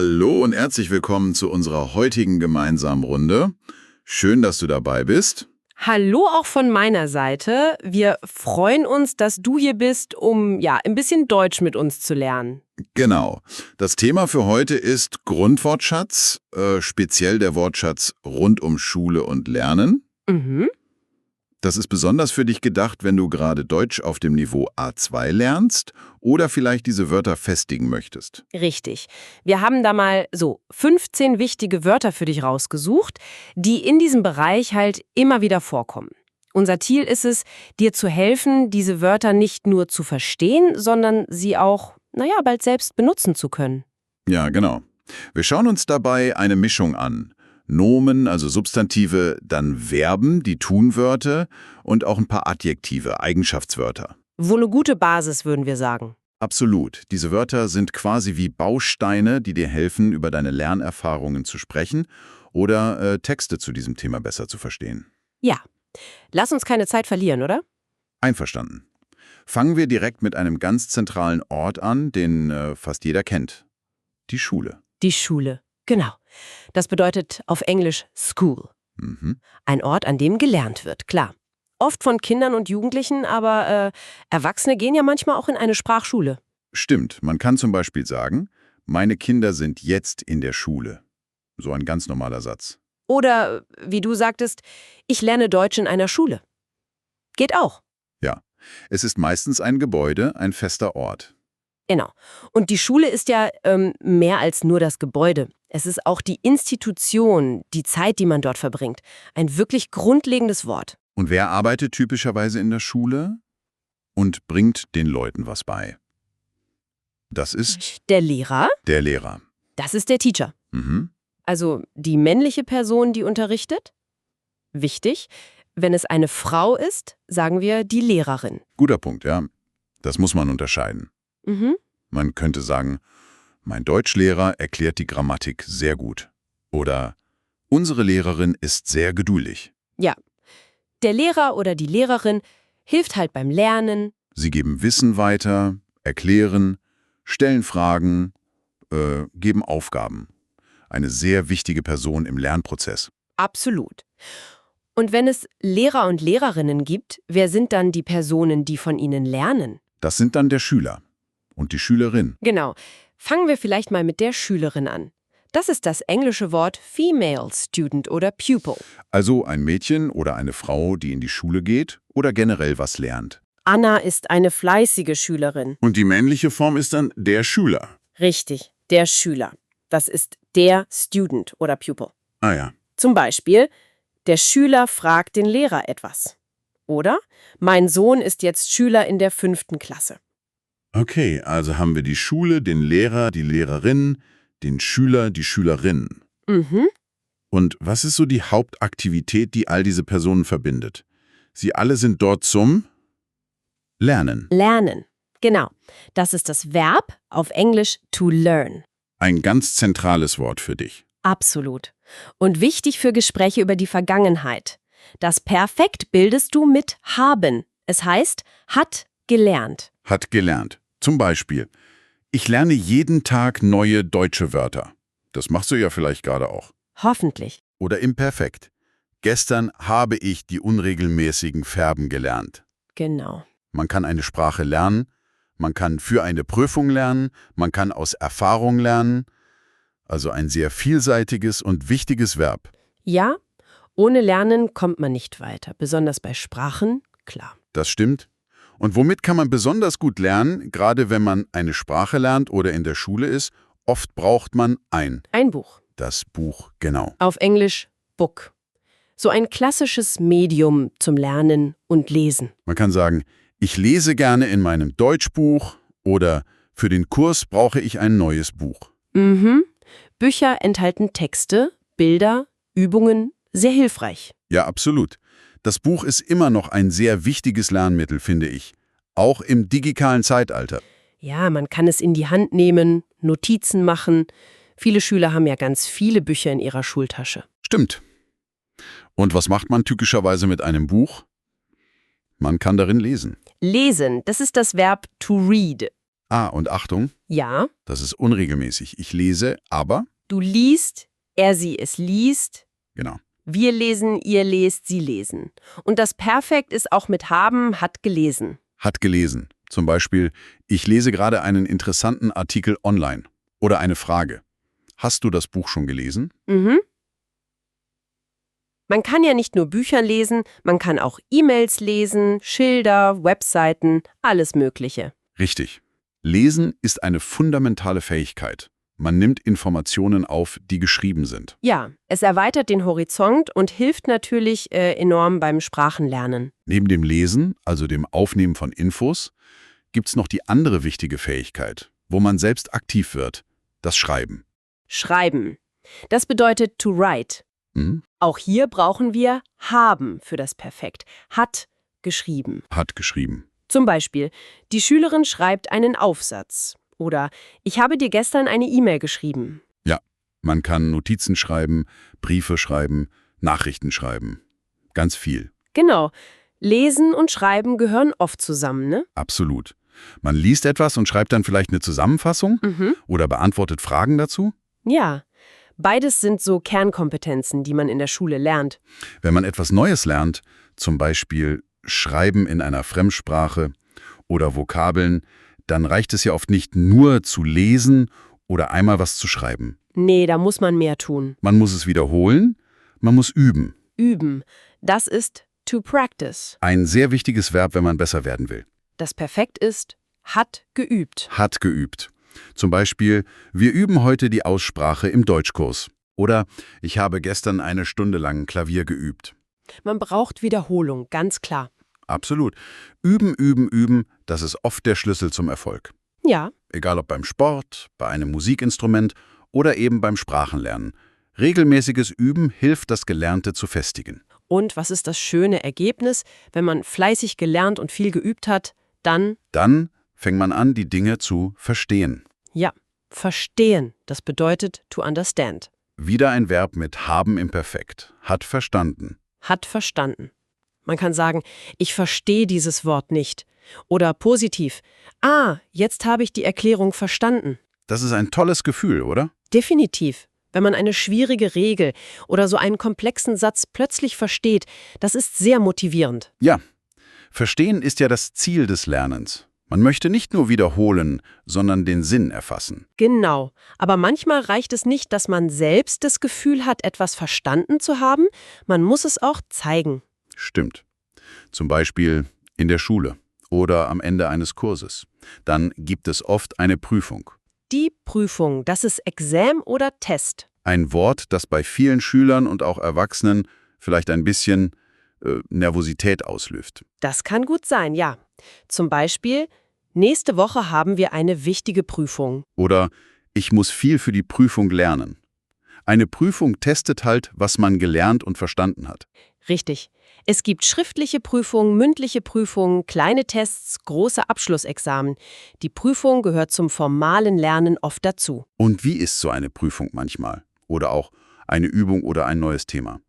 Hallo und herzlich willkommen zu unserer heutigen gemeinsamen Runde. Schön, dass du dabei bist. Hallo auch von meiner Seite. Wir freuen uns, dass du hier bist, um ein bisschen Deutsch mit uns zu lernen. Genau. Das Thema für heute ist Grundwortschatz, speziell der Wortschatz rund um Schule und Lernen. Mhm. Das ist besonders für dich gedacht, wenn du gerade Deutsch auf dem Niveau A2 lernst oder vielleicht diese Wörter festigen möchtest. Richtig. Wir haben da mal so 15 wichtige Wörter für dich rausgesucht, die in diesem Bereich halt immer wieder vorkommen. Unser Ziel ist es, dir zu helfen, diese Wörter nicht nur zu verstehen, sondern sie auch, bald selbst benutzen zu können. Ja, genau. Wir schauen uns dabei eine Mischung an. Nomen, also Substantive, dann Verben, die Tunwörter und auch ein paar Adjektive, Eigenschaftswörter. Wohl eine gute Basis, würden wir sagen. Absolut. Diese Wörter sind quasi wie Bausteine, die dir helfen, über deine Lernerfahrungen zu sprechen oder Texte zu diesem Thema besser zu verstehen. Ja. Lass uns keine Zeit verlieren, oder? Einverstanden. Fangen wir direkt mit einem ganz zentralen Ort an, den fast jeder kennt. Die Schule. Die Schule. Genau. Das bedeutet auf Englisch School. Mhm. Ein Ort, an dem gelernt wird, klar. Oft von Kindern und Jugendlichen, aber Erwachsene gehen ja manchmal auch in eine Sprachschule. Stimmt. Man kann zum Beispiel sagen, meine Kinder sind jetzt in der Schule. So ein ganz normaler Satz. Oder, wie du sagtest, ich lerne Deutsch in einer Schule. Geht auch. Ja. Es ist meistens ein Gebäude, ein fester Ort. Genau. Und die Schule ist ja mehr als nur das Gebäude. Es ist auch die Institution, die Zeit, die man dort verbringt. Ein wirklich grundlegendes Wort. Und wer arbeitet typischerweise in der Schule und bringt den Leuten was bei? Das ist Der Lehrer, der Lehrer. das ist der Teacher. Mhm. Also die männliche Person, die unterrichtet. Wichtig, wenn es eine Frau ist, sagen wir die Lehrerin. Guter Punkt, ja. Das muss man unterscheiden. Mhm. Man könnte sagen, mein Deutschlehrer erklärt die Grammatik sehr gut. Oder unsere Lehrerin ist sehr geduldig. Ja, der Lehrer oder die Lehrerin hilft halt beim Lernen. Sie geben Wissen weiter, erklären, stellen Fragen, geben Aufgaben. Eine sehr wichtige Person im Lernprozess. Absolut. Und wenn es Lehrer und Lehrerinnen gibt, wer sind dann die Personen, die von ihnen lernen? Das sind dann der Schüler und die Schülerin. Genau. Fangen wir vielleicht mal mit der Schülerin an. Das ist das englische Wort Female Student oder Pupil. Also ein Mädchen oder eine Frau, die in die Schule geht oder generell was lernt. Anna ist eine fleißige Schülerin. Und die männliche Form ist dann der Schüler. Richtig, der Schüler. Das ist der Student oder Pupil. Ah ja. Zum Beispiel, der Schüler fragt den Lehrer etwas. Oder, mein Sohn ist jetzt Schüler in der 5. Klasse. Okay, also haben wir die Schule, den Lehrer, die Lehrerin, den Schüler, die Schülerin. Mhm. Und was ist so die Hauptaktivität, die all diese Personen verbindet? Sie alle sind dort zum Lernen. Lernen. Genau. Das ist das Verb, auf Englisch to learn. Ein ganz zentrales Wort für dich. Absolut. Und wichtig für Gespräche über die Vergangenheit. Das Perfekt bildest du mit haben. Es heißt, hat gelernt. Hat gelernt. Zum Beispiel, ich lerne jeden Tag neue deutsche Wörter. Das machst du ja vielleicht gerade auch. Hoffentlich. Oder Imperfekt. Gestern habe ich die unregelmäßigen Verben gelernt. Genau. Man kann eine Sprache lernen, man kann für eine Prüfung lernen, man kann aus Erfahrung lernen. Also ein sehr vielseitiges und wichtiges Verb. Ja, ohne Lernen kommt man nicht weiter. Besonders bei Sprachen, klar. Das stimmt. Und womit kann man besonders gut lernen, gerade wenn man eine Sprache lernt oder in der Schule ist? Oft braucht man Ein Buch. das Buch, genau. Auf Englisch Book. So ein klassisches Medium zum Lernen und Lesen. Man kann sagen, ich lese gerne in meinem Deutschbuch oder für den Kurs brauche ich ein neues Buch. Mhm. Bücher enthalten Texte, Bilder, Übungen, sehr hilfreich. Ja, absolut. Das Buch ist immer noch ein sehr wichtiges Lernmittel, finde ich. Auch im digitalen Zeitalter. Ja, man kann es in die Hand nehmen, Notizen machen. Viele Schüler haben ja ganz viele Bücher in ihrer Schultasche. Stimmt. Und was macht man typischerweise mit einem Buch? Man kann darin lesen. Lesen, das ist das Verb to read. Ah, und Achtung, Ja, das ist unregelmäßig. Ich lese, aber, du liest, er, sie, es liest. genau, Wir lesen, ihr lest, sie lesen. Und das Perfekt ist auch mit haben, hat gelesen. hat gelesen. Zum Beispiel, ich lese gerade einen interessanten Artikel online. Oder eine Frage. Hast du das Buch schon gelesen? Mhm. Man kann ja nicht nur Bücher lesen, man kann auch E-Mails lesen, Schilder, Webseiten, alles Mögliche. Richtig. Lesen ist eine fundamentale Fähigkeit. Man nimmt Informationen auf, die geschrieben sind. Ja, es erweitert den Horizont und hilft natürlich enorm beim Sprachenlernen. Neben dem Lesen, also dem Aufnehmen von Infos, gibt's noch die andere wichtige Fähigkeit, wo man selbst aktiv wird, das Schreiben. Schreiben. Das bedeutet to write. Hm? Auch hier brauchen wir haben für das Perfekt. Hat geschrieben. Hat geschrieben. Zum Beispiel, die Schülerin schreibt einen Aufsatz. Oder ich habe dir gestern eine E-Mail geschrieben. Ja, man kann Notizen schreiben, Briefe schreiben, Nachrichten schreiben. Ganz viel. Genau. Lesen und Schreiben gehören oft zusammen, ne? Absolut. Man liest etwas und schreibt dann vielleicht eine Zusammenfassung Mhm. oder beantwortet Fragen dazu. Ja. Beides sind so Kernkompetenzen, die man in der Schule lernt. Wenn man etwas Neues lernt, zum Beispiel Schreiben in einer Fremdsprache oder Vokabeln, dann reicht es ja oft nicht nur zu lesen oder einmal was zu schreiben. Nee, da muss man mehr tun. Man muss es wiederholen, man muss üben. Üben. Das ist to practice. Ein sehr wichtiges Verb, wenn man besser werden will. Das Perfekt ist hat geübt. Hat geübt. Zum Beispiel, wir üben heute die Aussprache im Deutschkurs. Oder ich habe gestern eine Stunde lang Klavier geübt. Man braucht Wiederholung, ganz klar. Absolut. Üben, üben, üben, das ist oft der Schlüssel zum Erfolg. Ja, Egal ob beim Sport, bei einem Musikinstrument oder eben beim Sprachenlernen. Regelmäßiges Üben hilft, das Gelernte zu festigen. und was ist das schöne Ergebnis? Wenn man fleißig gelernt und viel geübt hat, dann, Dann fängt man an, die Dinge zu verstehen. ja, verstehen. Das bedeutet to understand. Wieder ein Verb mit haben im Perfekt. Hat verstanden. Hat verstanden. Man kann sagen, ich verstehe dieses Wort nicht. Oder positiv, jetzt habe ich die Erklärung verstanden. Das ist ein tolles Gefühl, oder? Definitiv. Wenn man eine schwierige Regel oder so einen komplexen Satz plötzlich versteht, das ist sehr motivierend. Ja. Verstehen ist ja das Ziel des Lernens. Man möchte nicht nur wiederholen, sondern den Sinn erfassen. Genau. Aber manchmal reicht es nicht, dass man selbst das Gefühl hat, etwas verstanden zu haben. Man muss es auch zeigen. Stimmt. Zum Beispiel in der Schule oder am Ende eines Kurses. Dann gibt es oft eine Prüfung. Die Prüfung, das ist Exam oder Test. Ein Wort, das bei vielen Schülern und auch Erwachsenen vielleicht ein bisschen Nervosität auslöst. Das kann gut sein, ja. Zum Beispiel, nächste Woche haben wir eine wichtige Prüfung. Oder ich muss viel für die Prüfung lernen. Eine Prüfung testet halt, was man gelernt und verstanden hat. Richtig. Es gibt schriftliche Prüfungen, mündliche Prüfungen, kleine Tests, große Abschlussexamen. Die Prüfung gehört zum formalen Lernen oft dazu. Und wie ist so eine Prüfung manchmal? Oder auch eine Übung oder ein neues Thema?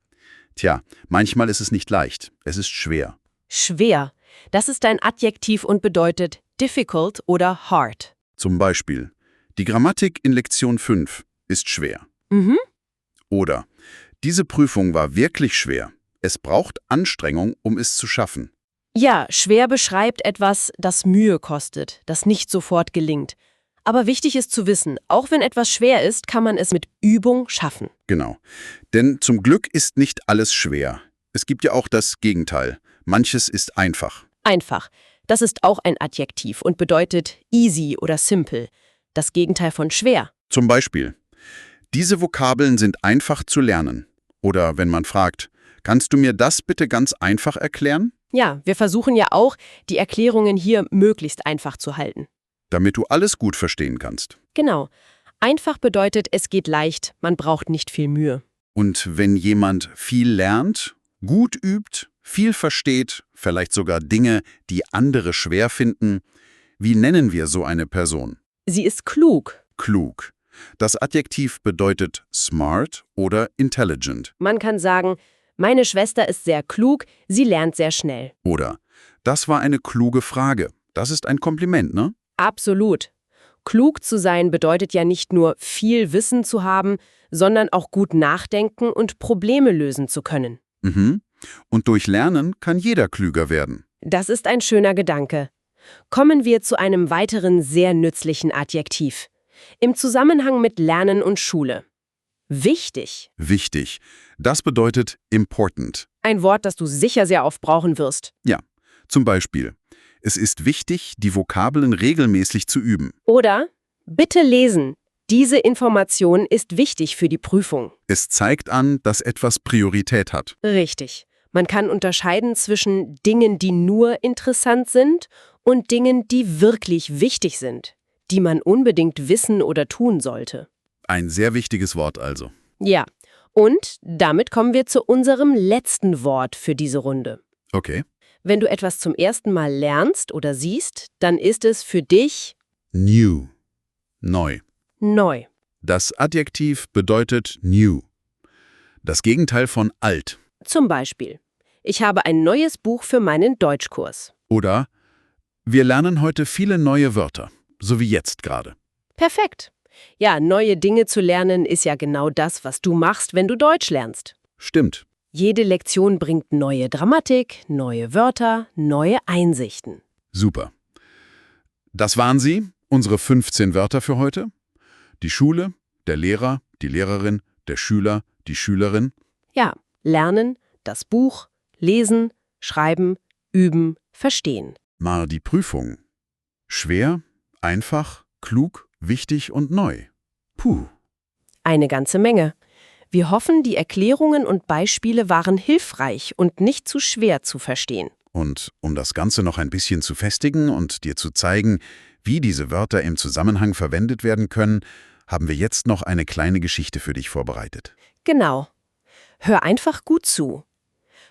Tja, manchmal ist es nicht leicht. Es ist schwer. Schwer. Das ist ein Adjektiv und bedeutet difficult oder hard. Zum Beispiel, die Grammatik in Lektion 5 ist schwer. Mhm. Oder, diese Prüfung war wirklich schwer. Es braucht Anstrengung, um es zu schaffen. Ja, schwer beschreibt etwas, das Mühe kostet, das nicht sofort gelingt. Aber wichtig ist zu wissen, auch wenn etwas schwer ist, kann man es mit Übung schaffen. Genau. Denn zum Glück ist nicht alles schwer. Es gibt ja auch das Gegenteil. Manches ist einfach. Einfach. Das ist auch ein Adjektiv und bedeutet easy oder simple. Das Gegenteil von schwer. Zum Beispiel, diese Vokabeln sind einfach zu lernen. Oder wenn man fragt, kannst du mir das bitte ganz einfach erklären? Ja, wir versuchen ja auch, die Erklärungen hier möglichst einfach zu halten. Damit du alles gut verstehen kannst. Genau. Einfach bedeutet, es geht leicht, man braucht nicht viel Mühe. Und wenn jemand viel lernt, gut übt, viel versteht, vielleicht sogar Dinge, die andere schwer finden, wie nennen wir so eine Person? Sie ist klug. Klug. Das Adjektiv bedeutet smart oder intelligent. Man kann sagen, meine Schwester ist sehr klug, sie lernt sehr schnell. Oder das war eine kluge Frage. Das ist ein Kompliment, ne? Absolut. Klug zu sein bedeutet ja nicht nur viel Wissen zu haben, sondern auch gut nachdenken und Probleme lösen zu können. Mhm. Und durch Lernen kann jeder klüger werden. Das ist ein schöner Gedanke. Kommen wir zu einem weiteren sehr nützlichen Adjektiv. Im Zusammenhang mit Lernen und Schule. Wichtig. Wichtig. Das bedeutet important. Ein Wort, das du sicher sehr oft brauchen wirst. Ja, zum Beispiel. Es ist wichtig, die Vokabeln regelmäßig zu üben. Oder bitte lesen. Diese Information ist wichtig für die Prüfung. Es zeigt an, dass etwas Priorität hat. Richtig. Man kann unterscheiden zwischen Dingen, die nur interessant sind und Dingen, die wirklich wichtig sind, die man unbedingt wissen oder tun sollte. Ein sehr wichtiges Wort also. Ja, und damit kommen wir zu unserem letzten Wort für diese Runde. Okay. Wenn du etwas zum ersten Mal lernst oder siehst, dann ist es für dich New. Neu. neu. Das Adjektiv bedeutet new. Das Gegenteil von alt. Zum Beispiel, ich habe ein neues Buch für meinen Deutschkurs. Oder wir lernen heute viele neue Wörter, so wie jetzt gerade. Perfekt. Ja, neue Dinge zu lernen ist ja genau das, was du machst, wenn du Deutsch lernst. Stimmt. Jede Lektion bringt neue Grammatik, neue Wörter, neue Einsichten. Super. Das waren sie, unsere 15 Wörter für heute. Die Schule, der Lehrer, die Lehrerin, der Schüler, die Schülerin. Ja, lernen, das Buch, lesen, schreiben, üben, verstehen. Mal die Prüfung. Schwer, einfach, klug, wichtig und neu. Puh. Eine ganze Menge. Wir hoffen, die Erklärungen und Beispiele waren hilfreich und nicht zu schwer zu verstehen. Und um das Ganze noch ein bisschen zu festigen und dir zu zeigen, wie diese Wörter im Zusammenhang verwendet werden können, haben wir jetzt noch eine kleine Geschichte für dich vorbereitet. Genau. Hör einfach gut zu.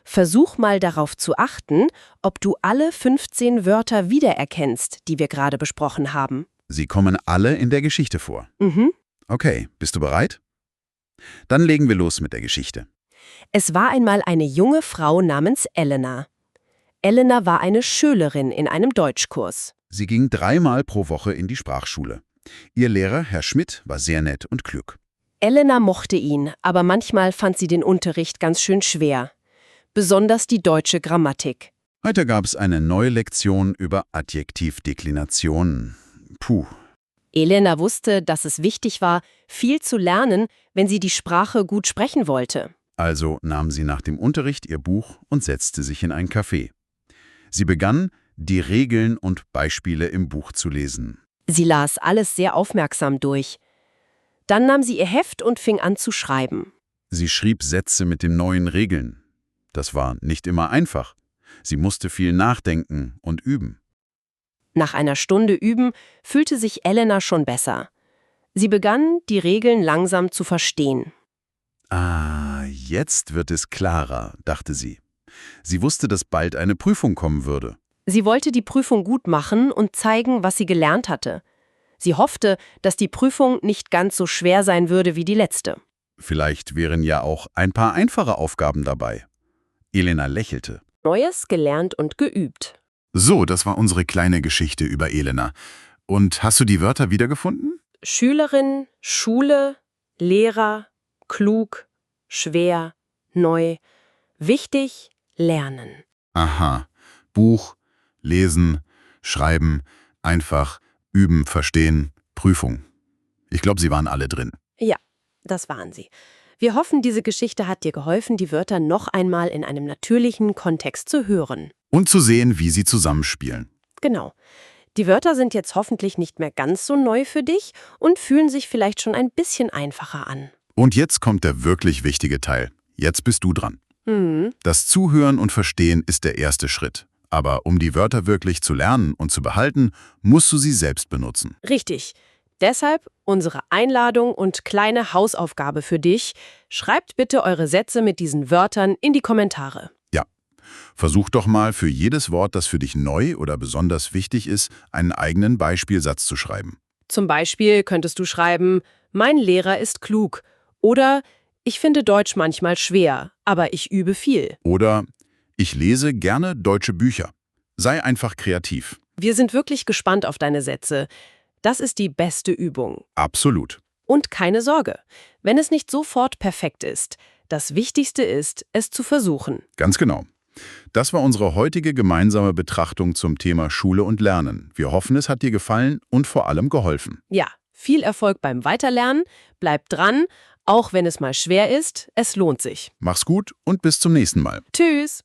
Versuch mal darauf zu achten, ob du alle 15 Wörter wiedererkennst, die wir gerade besprochen haben. Sie kommen alle in der Geschichte vor. Mhm. Okay, bist du bereit? Dann legen wir los mit der Geschichte. Es war einmal eine junge Frau namens Elena. Elena war eine Schülerin in einem Deutschkurs. Sie ging 3-mal pro Woche in die Sprachschule. Ihr Lehrer, Herr Schmidt, war sehr nett und klug. Elena mochte ihn, aber manchmal fand sie den Unterricht ganz schön schwer. Besonders die deutsche Grammatik. Heute gab es eine neue Lektion über Adjektivdeklinationen. Puh. Elena wusste, dass es wichtig war, viel zu lernen, wenn sie die Sprache gut sprechen wollte. Also nahm sie nach dem Unterricht ihr Buch und setzte sich in ein Café. Sie begann, die Regeln und Beispiele im Buch zu lesen. Sie las alles sehr aufmerksam durch. Dann nahm sie ihr Heft und fing an zu schreiben. Sie schrieb Sätze mit den neuen Regeln. Das war nicht immer einfach. Sie musste viel nachdenken und üben. Nach einer Stunde Üben fühlte sich Elena schon besser. Sie begann, die Regeln langsam zu verstehen. Ah, jetzt wird es klarer, dachte sie. Sie wusste, dass bald eine Prüfung kommen würde. Sie wollte die Prüfung gut machen und zeigen, was sie gelernt hatte. Sie hoffte, dass die Prüfung nicht ganz so schwer sein würde wie die letzte. Vielleicht wären ja auch ein paar einfache Aufgaben dabei. Elena lächelte. Neues gelernt und geübt. So, das war unsere kleine Geschichte über Elena. Und hast du die Wörter wiedergefunden? Schülerin, Schule, Lehrer, klug, schwer, neu, wichtig, lernen. Aha. Buch, lesen, schreiben, einfach, üben, verstehen, Prüfung. Ich glaube, sie waren alle drin. Ja, das waren sie. Wir hoffen, diese Geschichte hat dir geholfen, die Wörter noch einmal in einem natürlichen Kontext zu hören. Und zu sehen, wie sie zusammenspielen. Genau. Die Wörter sind jetzt hoffentlich nicht mehr ganz so neu für dich und fühlen sich vielleicht schon ein bisschen einfacher an. Und jetzt kommt der wirklich wichtige Teil. Jetzt bist du dran. Das Zuhören und Verstehen ist der erste Schritt. Aber um die Wörter wirklich zu lernen und zu behalten, musst du sie selbst benutzen. Richtig. Deshalb unsere Einladung und kleine Hausaufgabe für dich. Schreibt bitte eure Sätze mit diesen Wörtern in die Kommentare. Ja. Versuch doch mal für jedes Wort, das für dich neu oder besonders wichtig ist, einen eigenen Beispielsatz zu schreiben. Zum Beispiel könntest du schreiben, mein Lehrer ist klug. Oder ich finde Deutsch manchmal schwer, aber ich übe viel. Oder ich lese gerne deutsche Bücher. Sei einfach kreativ. Wir sind wirklich gespannt auf deine Sätze. Das ist die beste Übung. Absolut. Und keine Sorge, wenn es nicht sofort perfekt ist. Das Wichtigste ist, es zu versuchen. Ganz genau. Das war unsere heutige gemeinsame Betrachtung zum Thema Schule und Lernen. Wir hoffen, es hat dir gefallen und vor allem geholfen. Ja, viel Erfolg beim Weiterlernen. Bleib dran, auch wenn es mal schwer ist. Es lohnt sich. Mach's gut und bis zum nächsten Mal. Tschüss!